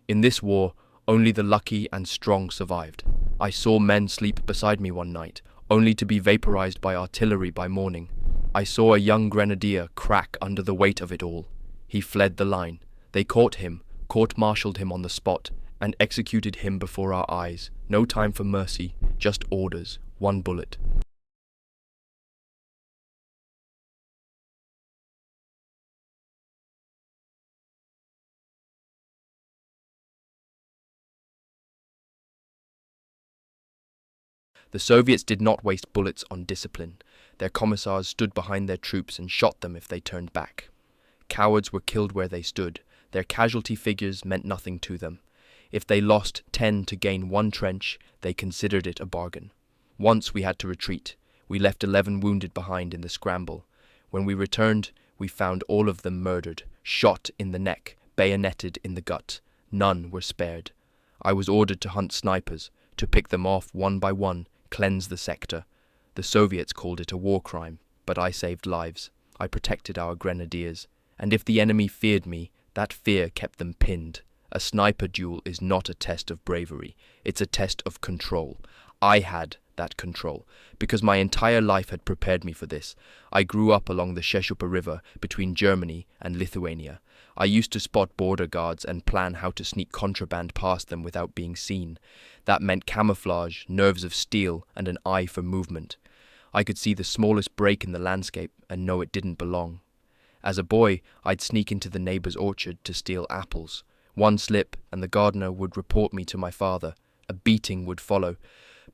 In this war, only the lucky and strong survived. I saw men sleep beside me one night, only to be vaporized by artillery by morning. I saw a young grenadier crack under the weight of it all. He fled the line. They caught him, court-martialed him on the spot, and executed him before our eyes. No time for mercy, just orders, one bullet. The Soviets did not waste bullets on discipline. Their commissars stood behind their troops and shot them if they turned back. Cowards were killed where they stood. Their casualty figures meant nothing to them. If they lost 10 to gain one trench, they considered it a bargain. Once we had to retreat. We left 11 wounded behind in the scramble. When we returned, we found all of them murdered, shot in the neck, bayoneted in the gut. None were spared. I was ordered to hunt snipers, to pick them off one by one, cleanse the sector. The Soviets called it a war crime, but I saved lives. I protected our grenadiers. And if the enemy feared me, that fear kept them pinned. A sniper duel is not a test of bravery. It's a test of control. I had that control, because my entire life had prepared me for this. I grew up along the Vistula River between Germany and Lithuania. I used to spot border guards and plan how to sneak contraband past them without being seen. That meant camouflage, nerves of steel, and an eye for movement. I could see the smallest break in the landscape and know it didn't belong. As a boy, I'd sneak into the neighbor's orchard to steal apples. One slip, and the gardener would report me to my father. A beating would follow,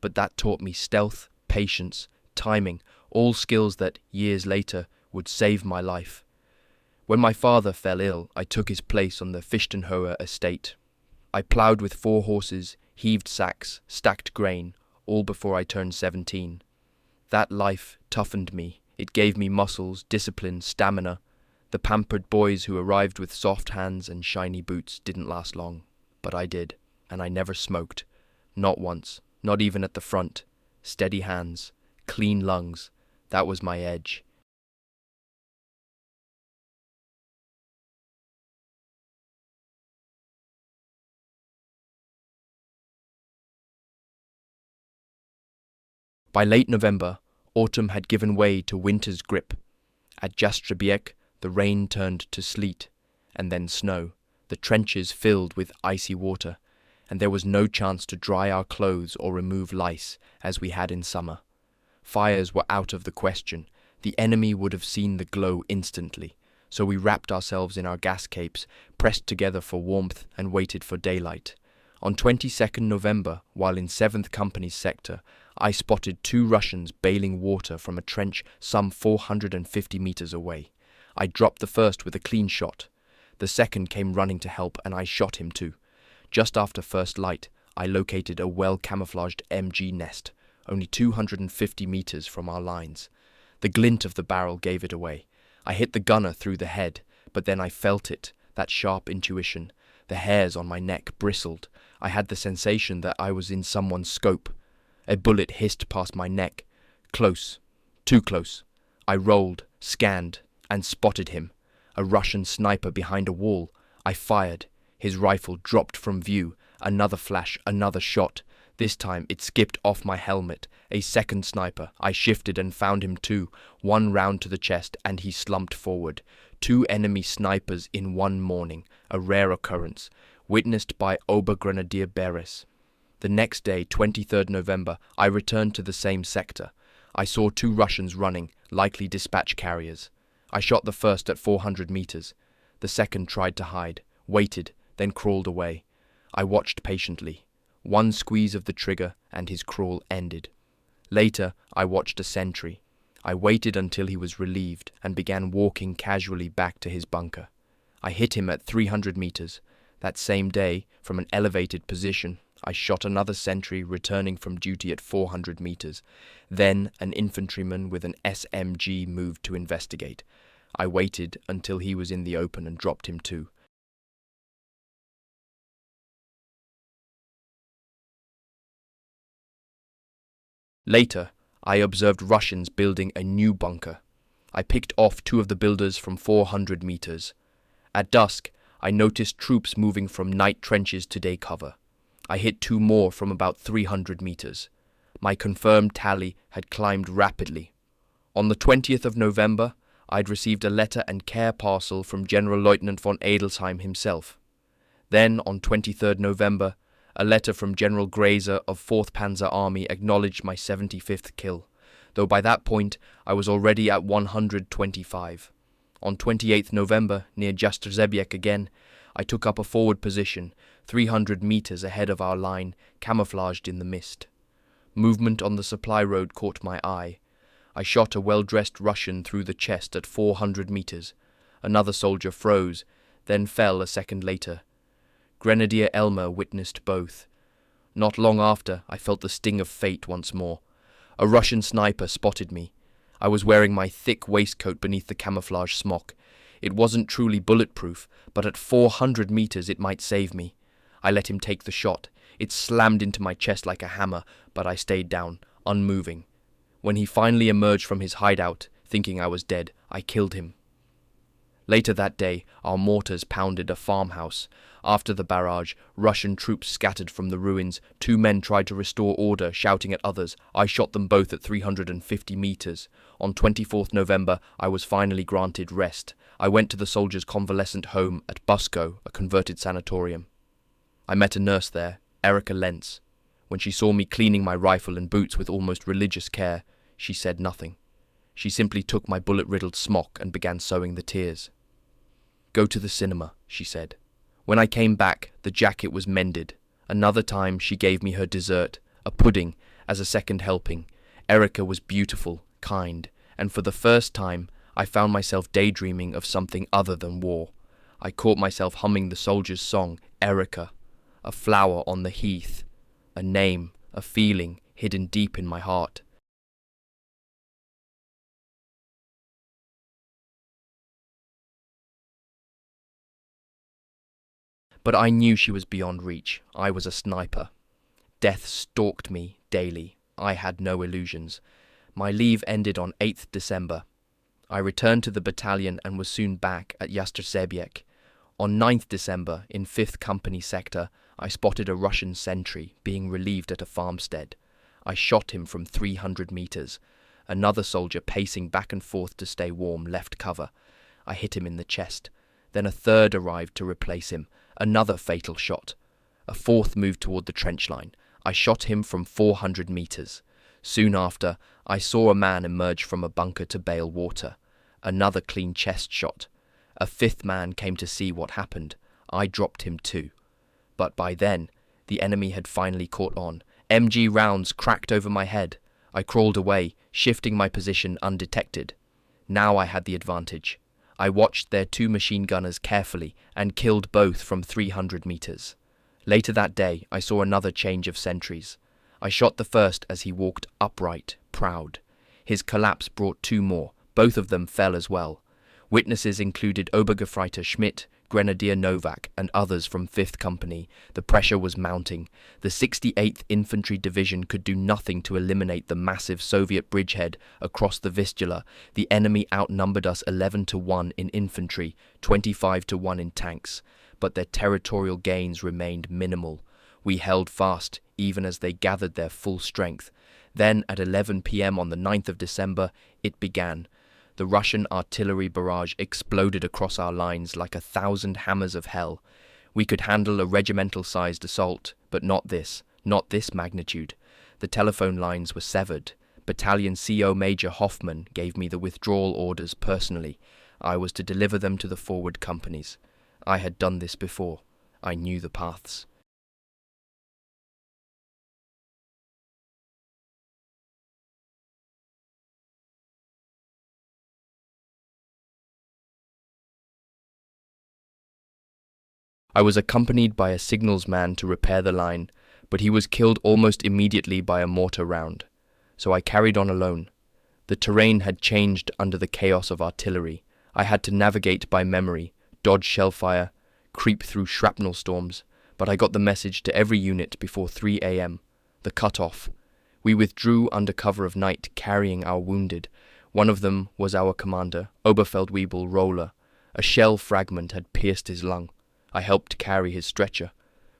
but that taught me stealth, patience, timing, all skills that, years later, would save my life. When my father fell ill, I took his place on the Fichtenhoer estate. I ploughed with 4 horses, heaved sacks, stacked grain, all before I turned 17. That life toughened me. It gave me muscles, discipline, stamina. The pampered boys who arrived with soft hands and shiny boots didn't last long. But I did, and I never smoked. Not once, not even at the front. Steady hands, clean lungs. That was my edge. By late November, autumn had given way to winter's grip. At Jastrzebiec, the rain turned to sleet, and then snow, the trenches filled with icy water, and there was no chance to dry our clothes or remove lice, as we had in summer. Fires were out of the question. The enemy would have seen the glow instantly, so we wrapped ourselves in our gas capes, pressed together for warmth, and waited for daylight. On 22nd November, while in 7th Company's sector, I spotted 2 Russians bailing water from a trench some 450 meters away. I dropped the first with a clean shot. The second came running to help, and I shot him too. Just after first light, I located a well-camouflaged MG nest, only 250 meters from our lines. The glint of the barrel gave it away. I hit the gunner through the head, but then I felt it, that sharp intuition. The hairs on my neck bristled. I had the sensation that I was in someone's scope. A bullet hissed past my neck. Close. Too close. I rolled, scanned, and spotted him. A Russian sniper behind a wall. I fired. His rifle dropped from view. Another flash, another shot. This time it skipped off my helmet. A second sniper. I shifted and found him too. 1 round to the chest, and he slumped forward. 2 enemy snipers in one morning. A rare occurrence. Witnessed by Obergrenadier Beres. The next day, 23rd November, I returned to the same sector. I saw 2 Russians running, likely dispatch carriers. I shot the first at 400 meters. The second tried to hide, waited, then crawled away. I watched patiently. One squeeze of the trigger and his crawl ended. Later, I watched a sentry. I waited until he was relieved and began walking casually back to his bunker. I hit him at 300 meters. That same day, from an elevated position, I shot another sentry returning from duty at 400 meters. Then an infantryman with an SMG moved to investigate. I waited until he was in the open and dropped him too. Later, I observed Russians building a new bunker. I picked off two of the builders from 400 meters. At dusk, I noticed troops moving from night trenches to day cover. I hit two more from about 300 meters. My confirmed tally had climbed rapidly. On the 20th of November, I'd received a letter and care parcel from General Lieutenant von Adelsheim himself. Then, on 23rd November, a letter from General Grazer of 4th Panzer Army acknowledged my 75th kill, though by that point I was already at 125. On 28th November, near Jastrzebiec again, I took up a forward position, 300 meters ahead of our line, camouflaged in the mist. Movement on the supply road caught my eye. I shot a well-dressed Russian through the chest at 400 meters. Another soldier froze, then fell a second later. Grenadier Elmer witnessed both. Not long after, I felt the sting of fate once more. A Russian sniper spotted me. I was wearing my thick waistcoat beneath the camouflage smock. It wasn't truly bulletproof, but at 400 meters it might save me. I let him take the shot. It slammed into my chest like a hammer, but I stayed down, unmoving. When he finally emerged from his hideout, thinking I was dead, I killed him. Later that day, our mortars pounded a farmhouse. After the barrage, Russian troops scattered from the ruins. Two men tried to restore order, shouting at others. I shot them both at 350 meters. On 24th November, I was finally granted rest. I went to the soldiers' convalescent home at Busko, a converted sanatorium. I met a nurse there, Erika Lentz. When she saw me cleaning my rifle and boots with almost religious care, she said nothing. She simply took my bullet-riddled smock and began sewing the tears. "Go to the cinema," she said. When I came back, the jacket was mended. Another time she gave me her dessert, a pudding, as a second helping. Erika was beautiful, kind, and for the first time, I found myself daydreaming of something other than war. I caught myself humming the soldiers' song, Erika, a flower on the heath, a name, a feeling hidden deep in my heart. But I knew she was beyond reach. I was a sniper. Death stalked me daily. I had no illusions. My leave ended on 8th December. I returned to the battalion and was soon back at Jastrzebiec. On 9th December, in 5th Company sector, I spotted a Russian sentry being relieved at a farmstead. I shot him from 300 meters. Another soldier pacing back and forth to stay warm left cover. I hit him in the chest. Then a third arrived to replace him. Another fatal shot. A fourth moved toward the trench line. I shot him from 400 meters. Soon after, I saw a man emerge from a bunker to bail water. Another clean chest shot. A fifth man came to see what happened. I dropped him too. But by then, the enemy had finally caught on. MG rounds cracked over my head. I crawled away, shifting my position undetected. Now I had the advantage. I watched their two machine gunners carefully and killed both from 300 meters. Later that day, I saw another change of sentries. I shot the first as he walked upright, proud. His collapse brought two more. Both of them fell as well. Witnesses included Obergefreiter Schmidt, Grenadier Novak, and others from 5th Company. The pressure was mounting. The 68th Infantry Division could do nothing to eliminate the massive Soviet bridgehead across the Vistula. The enemy outnumbered us 11-1 in infantry, 25-1 in tanks, but their territorial gains remained minimal. We held fast, even as they gathered their full strength. Then, at 11 p.m. on the 9th of December, it began. The Russian artillery barrage exploded across our lines like 1,000 hammers of hell. We could handle a regimental-sized assault, but not this magnitude. The telephone lines were severed. Battalion CO Major Hoffman gave me the withdrawal orders personally. I was to deliver them to the forward companies. I had done this before. I knew the paths. I was accompanied by a signalsman to repair the line, but he was killed almost immediately by a mortar round. So I carried on alone. The terrain had changed under the chaos of artillery. I had to navigate by memory, dodge shellfire, creep through shrapnel storms, but I got the message to every unit before 3 a.m. The cut-off. We withdrew under cover of night, carrying our wounded. One of them was our commander, Oberfeldwebel Roller. A shell fragment had pierced his lung. I helped carry his stretcher.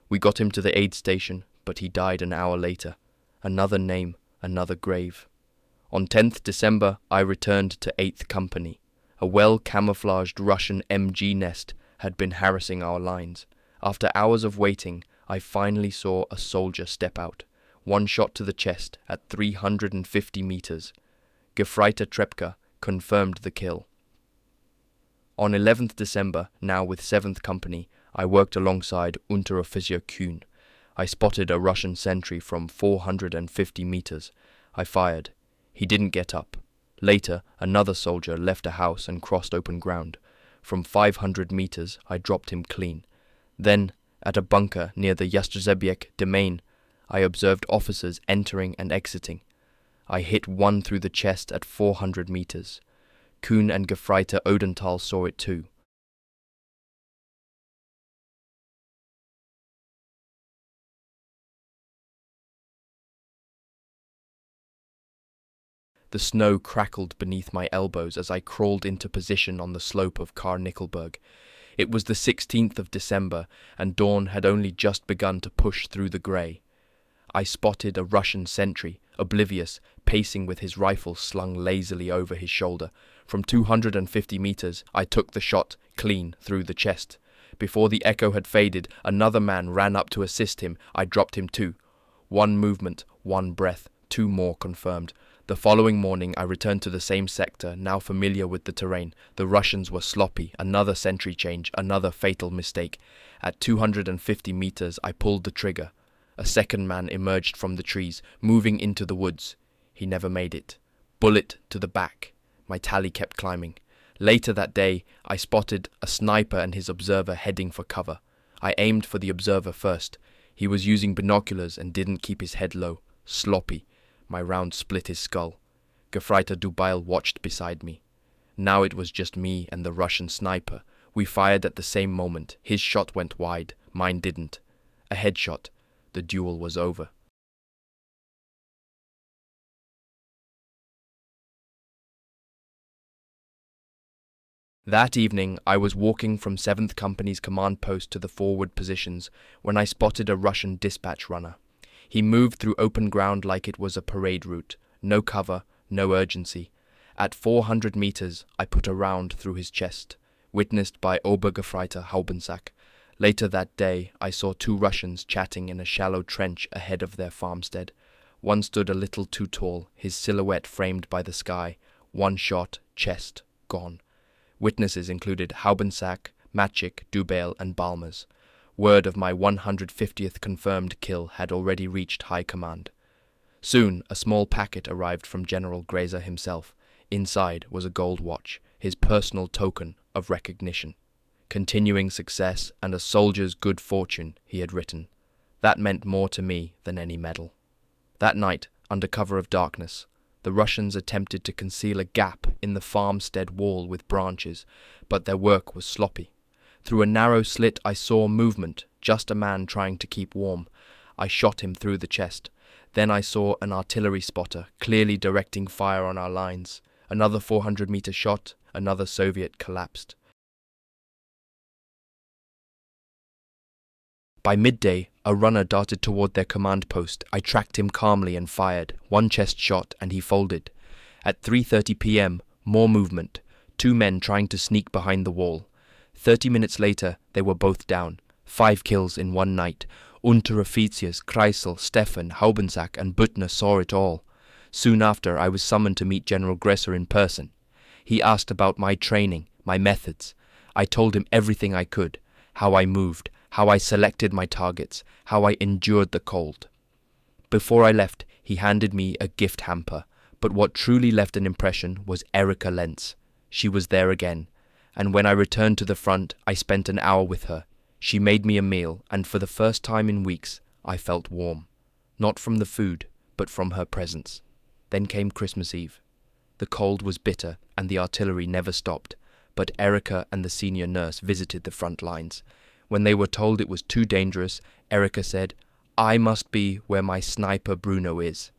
We got him to the aid station, but he died an hour later. Another name, another grave. On 10th December, I returned to 8th Company. A well-camouflaged Russian MG nest had been harassing our lines. After hours of waiting, I finally saw a soldier step out. One shot to the chest at 350 meters. Gefreiter Trepka confirmed the kill. On 11th December, now with 7th Company, I worked alongside Unteroffizier Kühn. I spotted a Russian sentry from 450 meters. I fired. He didn't get up. Later, another soldier left a house and crossed open ground. From 500 meters, I dropped him clean. Then, at a bunker near the Jastrzebiec domain, I observed officers entering and exiting. I hit one through the chest at 400 meters. Kühn and Gefreiter Odenthal saw it too. The snow crackled beneath my elbows as I crawled into position on the slope of Karnickelberg. It was the 16th of December, and dawn had only just begun to push through the grey. I spotted a Russian sentry, oblivious, pacing with his rifle slung lazily over his shoulder. From 250 meters, I took the shot clean through the chest. Before the echo had faded, another man ran up to assist him. I dropped him too. One movement, one breath, two more confirmed. The following morning I returned to the same sector, now familiar with the terrain. The Russians were sloppy, another sentry change, another fatal mistake. At 250 meters I pulled the trigger. A second man emerged from the trees, moving into the woods. He never made it. Bullet to the back. My tally kept climbing. Later that day I spotted a sniper and his observer heading for cover. I aimed for the observer first. He was using binoculars and didn't keep his head low. Sloppy. My round split his skull. Gefreiter Dubail watched beside me. Now it was just me and the Russian sniper. We fired at the same moment. His shot went wide. Mine didn't. A headshot. The duel was over. That evening, I was walking from 7th Company's command post to the forward positions when I spotted a Russian dispatch runner. He moved through open ground like it was a parade route. No cover, no urgency. At 400 meters, I put a round through his chest, witnessed by Obergefreiter Haubensack. Later that day, I saw two Russians chatting in a shallow trench ahead of their farmstead. One stood a little too tall, his silhouette framed by the sky. One shot, chest, gone. Witnesses included Haubensack, Matchik, Dubail, and Balmers. Word of my 150th confirmed kill had already reached high command. Soon, a small packet arrived from General Grazer himself. Inside was a gold watch, his personal token of recognition. Continuing success and a soldier's good fortune, he had written. That meant more to me than any medal. That night, under cover of darkness, the Russians attempted to conceal a gap in the farmstead wall with branches, but their work was sloppy. Through a narrow slit I saw movement, just a man trying to keep warm. I shot him through the chest. Then I saw an artillery spotter clearly directing fire on our lines. Another 400-meter shot, another Soviet collapsed. By midday, a runner darted toward their command post. I tracked him calmly and fired. One chest shot, and he folded. At 3:30 p.m., more movement. Two men trying to sneak behind the wall. 30 minutes later, they were both down. 5 kills in one night. Unteroffiziers, Kreisel, Stefan, Haubensack, and Büttner saw it all. Soon after, I was summoned to meet General Grazer in person. He asked about my training, my methods. I told him everything I could, how I moved, how I selected my targets, how I endured the cold. Before I left, he handed me a gift hamper, but what truly left an impression was Erika Lenz. She was there again, and when I returned to the front, I spent an hour with her. She made me a meal, and for the first time in weeks, I felt warm. Not from the food, but from her presence. Then came Christmas Eve. The cold was bitter, and the artillery never stopped, but Erika and the senior nurse visited the front lines. When they were told it was too dangerous, Erika said, "I must be where my sniper Bruno is."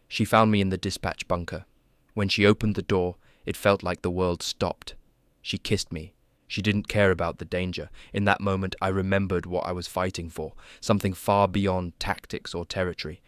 She found me in the dispatch bunker. When she opened the door, it felt like the world stopped. She kissed me. She didn't care about the danger. In that moment, I remembered what I was fighting for, something far beyond tactics or territory.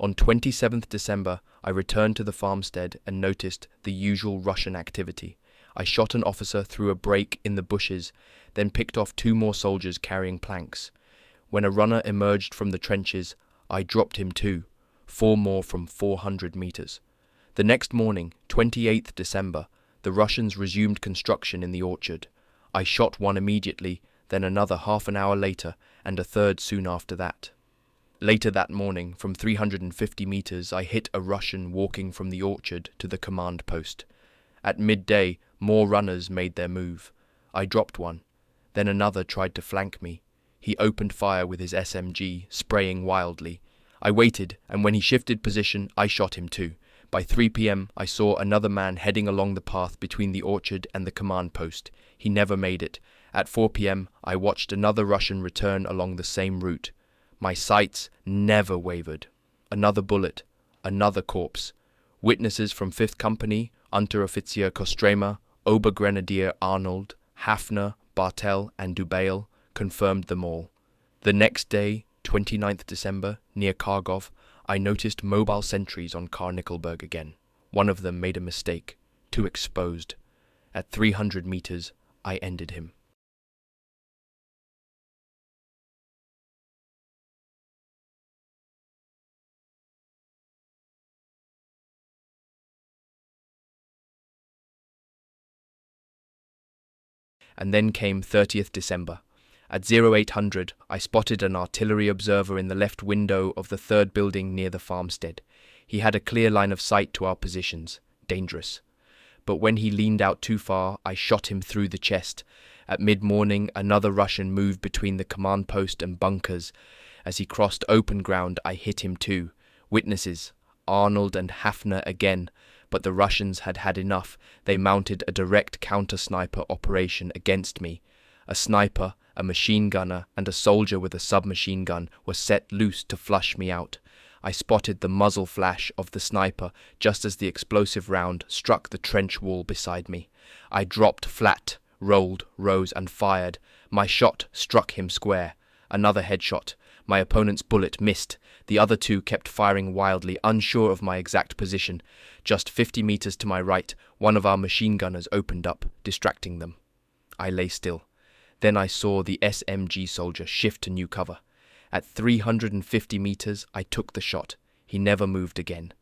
On 27th December, I returned to the farmstead and noticed the usual Russian activity. I shot an officer through a break in the bushes, then picked off 2 more soldiers carrying planks. When a runner emerged from the trenches, I dropped him too, 4 more from 400 meters. The next morning, 28th December, the Russians resumed construction in the orchard. I shot one immediately, then another half an hour later, and a third soon after that. Later that morning, from 350 meters, I hit a Russian walking from the orchard to the command post. At midday, more runners made their move. I dropped one. Then another tried to flank me. He opened fire with his SMG, spraying wildly. I waited, and when he shifted position, I shot him too. By 3 p.m., I saw another man heading along the path between the orchard and the command post. He never made it. At 4 p.m., I watched another Russian return along the same route. My sights never wavered. Another bullet, another corpse. Witnesses from 5th Company, Unteroffizier Kostrema, Obergrenadier Arnold, Hafner, Bartel, and Dubail confirmed them all. The next day, 29th December, near Kharkov, I noticed mobile sentries on Karnickelberg again. One of them made a mistake, too exposed. At 300 meters, I ended him. And then came 30th December. At 0800, I spotted an artillery observer in the left window of the 3rd building near the farmstead. He had a clear line of sight to our positions. Dangerous. But when he leaned out too far, I shot him through the chest. At mid-morning, another Russian moved between the command post and bunkers. As he crossed open ground, I hit him too. Witnesses, Arnold and Hafner again. But the Russians had had enough. They mounted a direct counter-sniper operation against me. A sniper, a machine gunner, and a soldier with a submachine gun were set loose to flush me out. I spotted the muzzle flash of the sniper just as the explosive round struck the trench wall beside me. I dropped flat, rolled, rose, and fired. My shot struck him square. Another headshot. My opponent's bullet missed. The other 2 kept firing wildly, unsure of my exact position. Just 50 meters to my right, one of our machine gunners opened up, distracting them. I lay still. Then I saw the SMG soldier shift to new cover. At 350 meters, I took the shot. He never moved again.